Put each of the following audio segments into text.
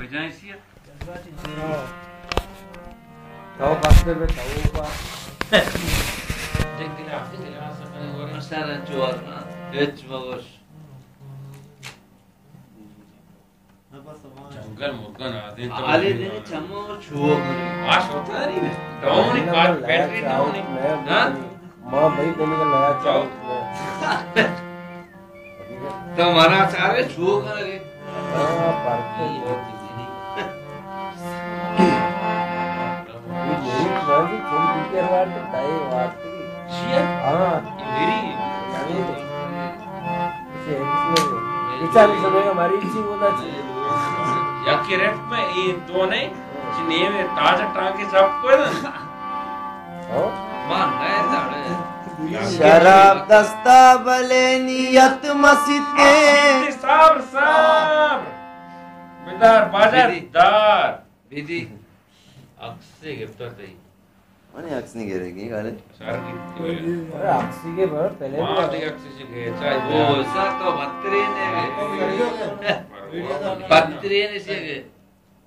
भेजाएं सी ताऊ पास्ते में ताऊ का देख दिला सकने और सारा जोर ना एच मगस जंगल मुर्गन आदि तो आले दिन चमो छुओ आश होता नहीं है डाउन नहीं काट बैटरी डाउन नहीं हां मां भाई देने का नया चाव तो हमारा सारे छुओ करेंगे हां पार्टी मेरी बाजी तुम टीचर वार्ड ताई वार्ड शिया हां मेरी इच्छा भी समय हमारी इच्छी होना चाहिए या के रेट में ये दो नहीं जिने में ताजा टांके सब कोई ना हो मान गए सारे शराब दस्ता भले नियत मस्जिदे साबर बेदार बाजारदार विधि अक्से गिफ्टर थे माने अक्स नहीं गिरेगी गाले सार की अरे आक्सी के भर पहले मां दे अक्से से गए चाहे वो ऐसा तो बत्तरे ने से गए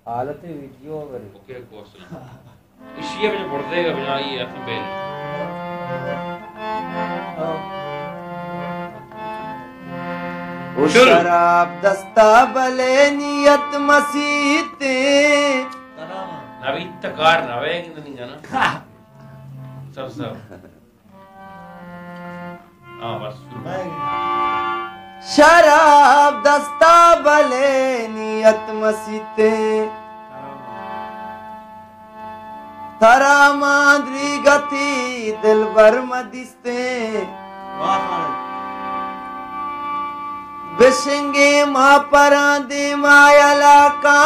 हालत वीडियो करे ओके कोर्स इसी में पड़ देगा बना ये अपने बेल ओ शराब दस्ता भले नियत मस्जिदे नवीतकार नवेंग नहीं जाना सब हां बस शराब दस्ता भले नियत मस्जिदे थरा मांद्री गति दिल भर मदिस्ते बिशंगे मां परा दे मायला का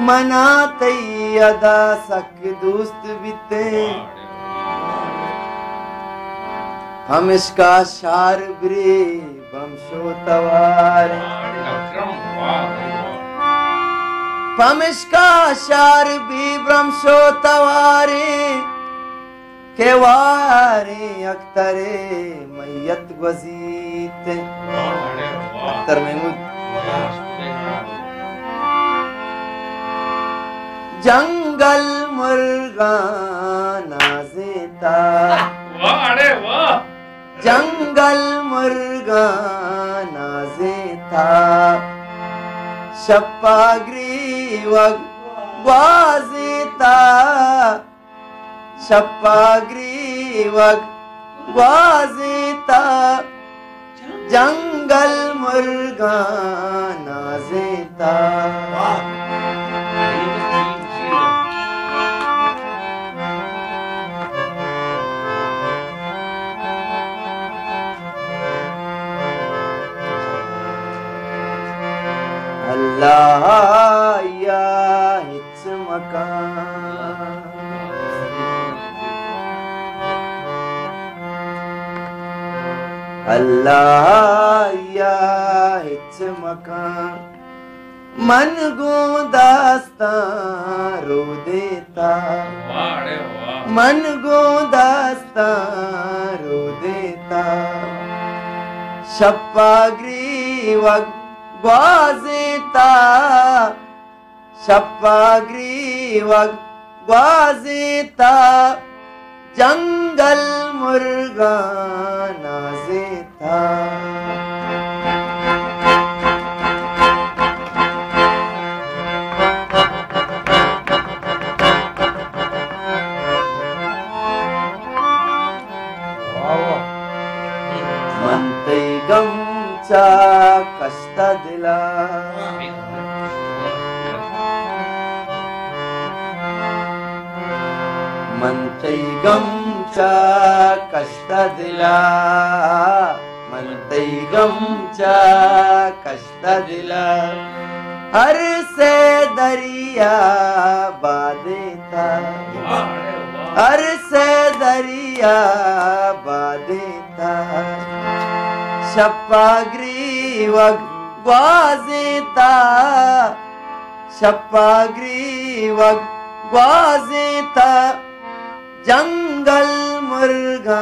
मना तई अदा सक दोस्त बिते हम इसका शार ब्रे बमशो तवार हम इसका शार भी ब्रह्मशो तवारे के वारे अख्तरे मैयत गजीत अख्तर महमूद जंगल मुर्गा नाजेता अरे वाह जंगल मुर्गा नाजेता शप्पाग्री वग ग्वाजेता शप्पाग्री वग ग्वाजेता जंगल मुर्गा नाजेता अल्लाह या हिच मकान अल्लाह या हिच मकान मन गो दास्तां रो देता मन गो दास्तां रो देता शप्पाग्री वग ग्वाजेता शप्पाग्री वग ग्वाजेता जंगल मुर्गा नाजेता मनते गमचा कष्ट दिला मनते गमचा कष्ट दिला मनते गमचा कष्ट दिला हर से दरिया बादेता हर से दरिया बादेता शप्पाग्री वग ग्वाजेता शप्पाग्री वग ग्वाजेता जंगल मुर्गा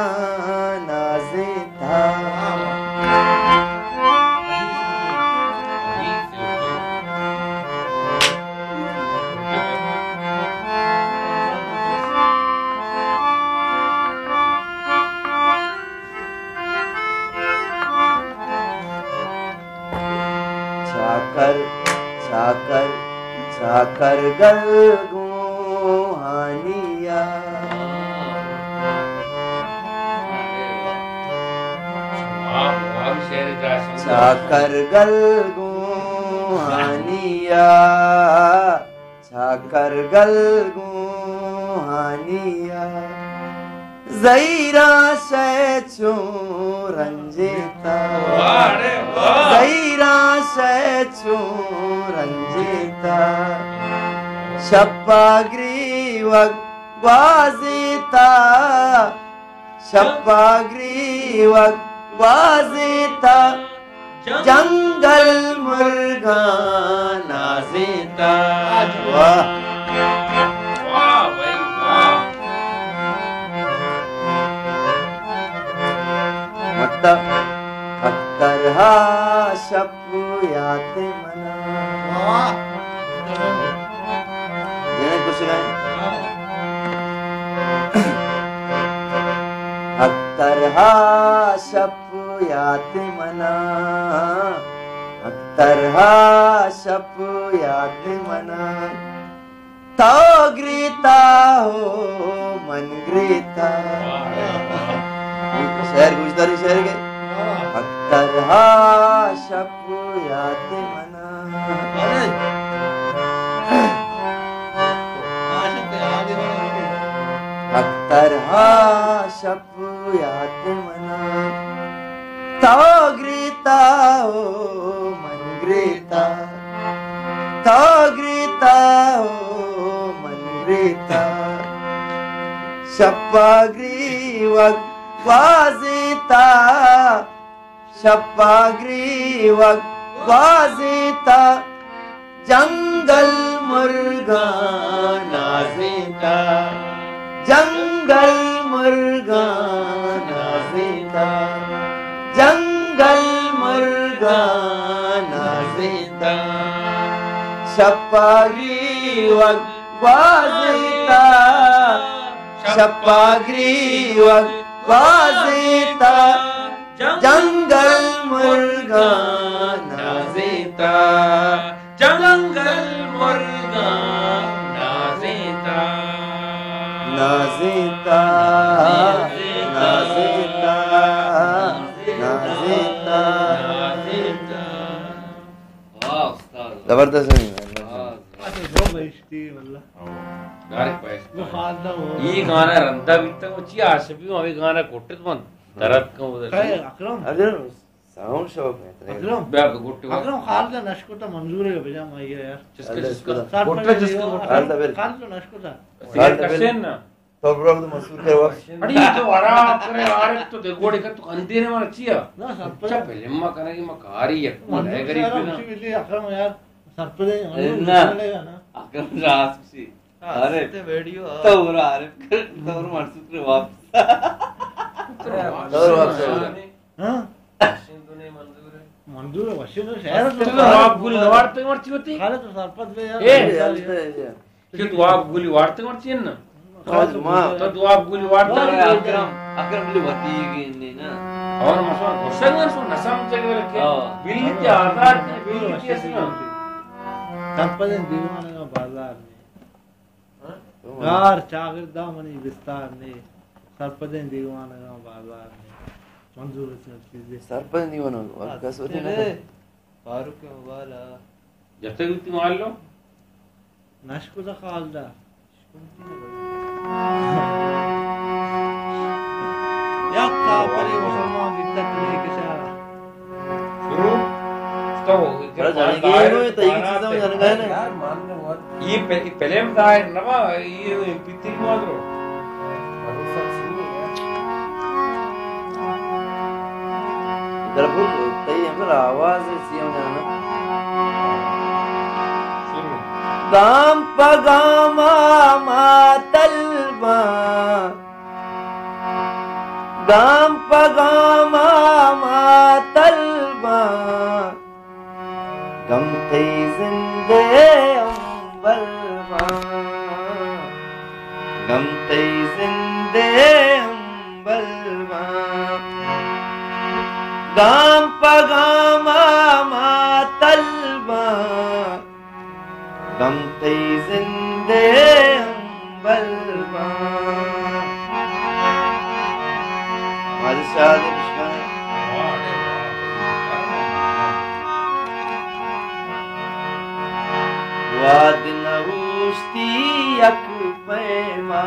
नाजेता छाकर छाकर छाकर गल गुहानिया छाकर गल गुहानिया छाकर गल गुहानिया ज़हीरा शे छो रंजीता ज़हीरा शे छो रंजीता शप्पाग्री वग ग्वाज़ीता शप्पाग्री वग ग्वाज़ीता जंगल मुर्गा नाज़ीता वाह वाह भाई वाह मतलब अख्तर हा शप्पू याते मना जिन्हें कुछ गए अख्तर हा शप्पू याते मना अख्तर हा शप्पू याते मना तो ग्रीता हो मन ग्रीता शहर गुजदारी शहर के अख्तर हा शप्पू याते मना अख्तर हा शप्पू याते मना तो ग्रीता हो मन ग्रीता तो ग्रीता हो मन ग्रीता शप्पाग्री वग ग्वाज़ीता शप्पाग्री वग ग्वाज़ीता जंगल मुर्गा नाज़ीता जंगल मुर्गा नाज़ीता जंगल मुर्गा नाज़ीता शप्पाग्री वग ग्वाज़ीता शप्पाग्री वग ग्वाज़ीता जंगल मुर्गा नाज़ीता जंगल मुर्गा नाज़ीता नाज़ीता नाज़ीता नाज़ीता वाह उस्ताद जबरदस्त है ಈ ಗಾನ ರಂಧ ಬಿತ್ತ ಮುಚ್ಚಿ ಆಸಬಿ ಅವಿ ಗಾನ ಕೊಟ್ಟಿದ್ ಬಂದ್ ದರದ್ का उधर अकरम अरे साउंड शॉप है अकरम बैग गुट्टी अकरम खाल का नशको तो मंजूर है बेजा मैं ये यार जिसका कोट्टा जिसका खाल का बिल खाल तो नशको था सिगरेट कशन ना तो ब्रो तो मसूद के वक्त अड़ी तो वरा करे आरे तो देखोड़े का तो अंधेरे में चिया ना अच्छा सरपंच पहले मां करे की मां कारी है है गरीब ना उसी अकरम यार सरपंच ना। चलेगा ना अकरम रास्सी अरे वीडियो तौर आरे तौर मरसुत्र वापस दौर वापस हां सिंधुने मंजूर है मंजूर है वशिन शहर तो आप गुली वाड़ते मरची होती खाले तो सरपंच बे यार ए, ये कि तू आप गुली वाड़ते मरची है ना खाल मां तो तू आप गुली वाड़ता अकरम अकरम ले वती गे ना और मसवा घुसंगन सो नसम जगह के बिल्ली के आधार के बिल्ली के असना सरपंच दीवाने का बाजार में गार चागिरदा मनी विस्तार ने सरपंच दीवाने का बाजार में मंजूर है चीजें सरपंच नहीं बनो और कसोरी ना फारूक के वाला जब तक तू मान लो नशको दा खाल दा या का परे मुसलमान बिद्दत नहीं के सारा शुरू तो बड़ा जाने की ये तो एक चीज में जाने गए ना यार मानने बहुत ये पहले में था नवा ये पितरी मात्रो भरोसा सुनी है इधर भूख तई हमर आवाज सी हम जाना शुरू गाम पगामा मातलबा गाम पगामा मातलबा गम थई जिंदे अंबलबा गम थई जिंदे अंबलबा गाम पगामा मातलबा गम तई जिंदे बलवा बादशाह वाद नवुस्ती यक पैमा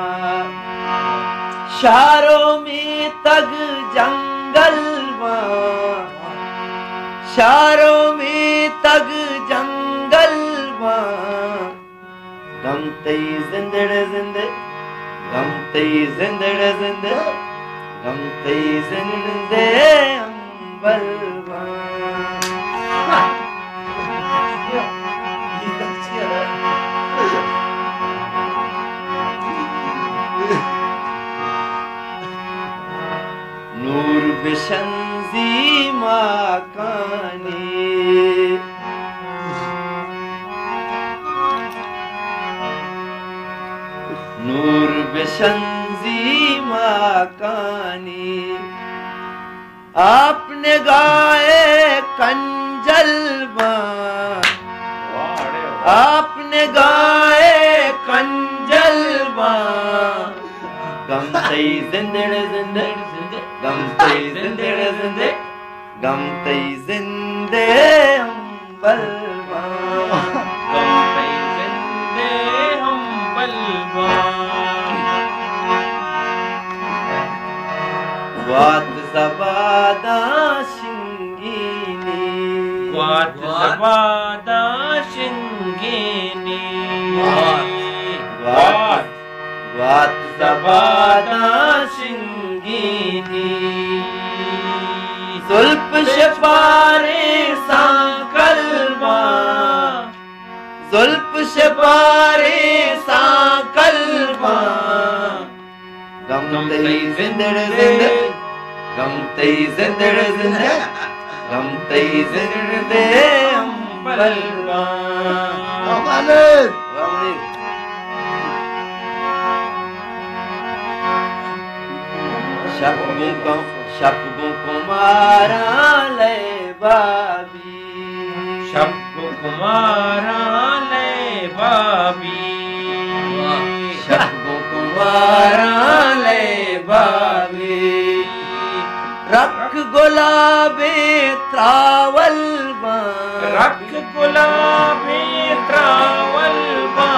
शारों में तग जंगल शारों में तग जंगल गम तई जिंदड़ जिंदे गम तई जिंदड़ जिंदे गम तई जिंदे अंबलवा नूर बिशंजी माकानी नूर बिशंजी माकानी आपने गाए कंजलवा आपने गाए कंजलवा गम तई जिंदड़ जिंदड़ जिंदे गम तई जिंदड़ जिंदे गम तई जिंदे अंबलवा गम तई जिंदे अंबलवा वात ज़बादा शिंगीनी वात ज़बादा शिंगीनी वात वात ज़बादा शिंगीनी जुल्फ शपारे सांकलवा जुल्फ शपारे सांकलवा गम तई जिंदड़ जिंदे गम तई जिंदड़ जिंदे गम तई जिंदे अंबलवा शब्दों को मारा ले बाबी शब्दों को मारा ले बाबी शब्दों को मारा ले बाबी रख गुलाबे त्रावलवा रख गुलाबे त्रावलवा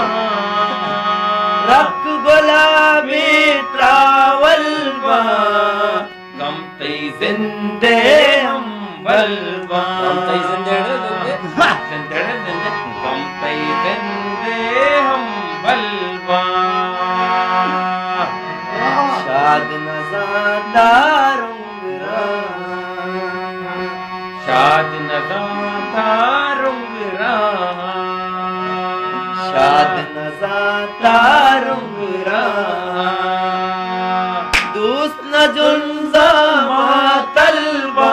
रख गुलाबे त्रावलवा गम तई जिंदे अंबलवा गम तई जिंदे जिंदे जिंदे गम तई जिंदे अंबलवा शाद नज़ादा रुंगरा शाद नज़ादा रुंगरा शाद नज़ादा रुंगरा दोस्त न जुन्जा मातलवा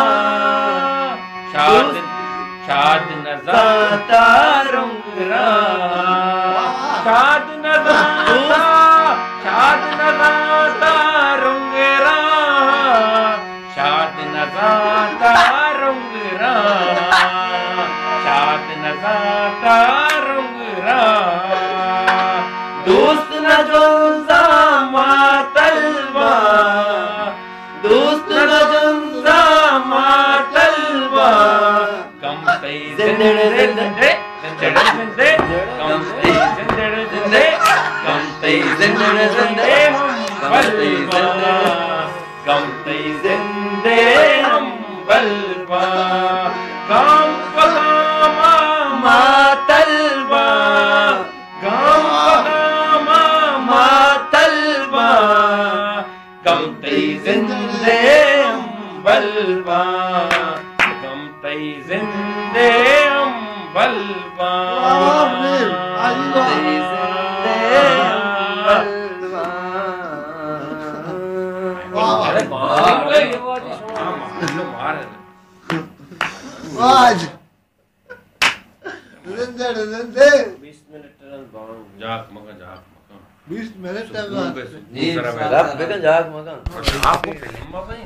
शाद शाद नज़ादा रुंगरा शाद नज़ादा शाद नज़ादा रुंगरा शाद नज़ादा रुंगरा शाद नज़ादा रुंगरा दोस्त न जुन्जा मातलवा दोस्त न जुन्जा मातलवा गम तई जिंदे जिंदे जिंदे गम तई जिंदे जिंदे गम तई जिंदे जिंदे अंबलवा गम तई जिंदे अंबलवा गम पगामा मातलवा गम पगामा मातलवा गम तई जिंदे अंबलवा गम तई जिंदे अंबलवा आज जिंदे 20 मिनट जाक मगा जाक मगा 20 मिनट नहीं रब बेकन जाक मगा आपको फिल्म में